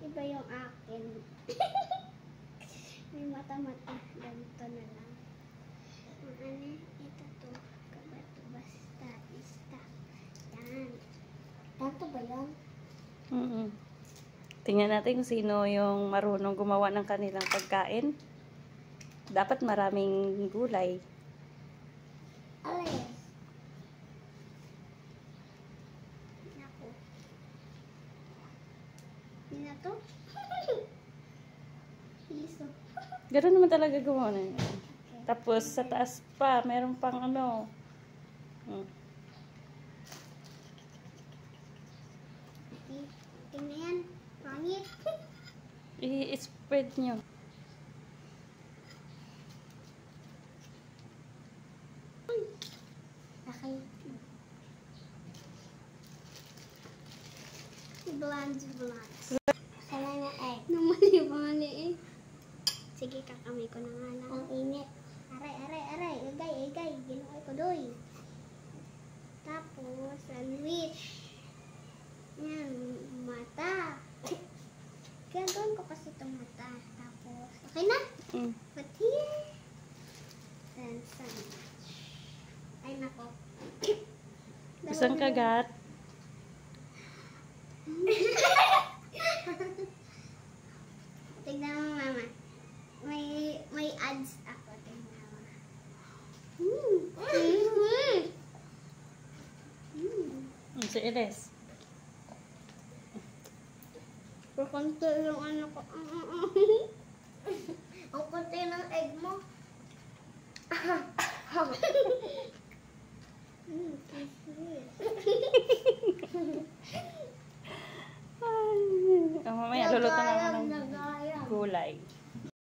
Iba yung akin. May mata-mata. Ganito na lang. Ang ano, ito to. Kabato, basta, ista. Yan. Ganito ba yan? Tingnan natin kung sino yung marunong gumawa ng kanilang pagkain. Dapat maraming gulay. Alis. Naku. Hindi na to? Liso. Ganoon naman talaga gumawa na yun. Okay. Tapos sa taas pa, meron pang ano. Tingnan yan. Pangit. I-spread nyo. Okay. Blonde. Kala na egg. Namali eh. Sige, kakamay ko na nga lang. Ang init. Aray. Igay. Ginuoy ko doy. Tapos, sandwich. Yan, mata. Gagawin ko kasi itong mata. Tapos, okay na? But here. Then, sandwich. Ay, nako. Isang kagat. Tignan mo, mama. May ads ako. Tignan mo. Si Ines. Pakunti yung ano ko. Ang kunti ng egg mo. Mamaya luluto na ako ng gulay.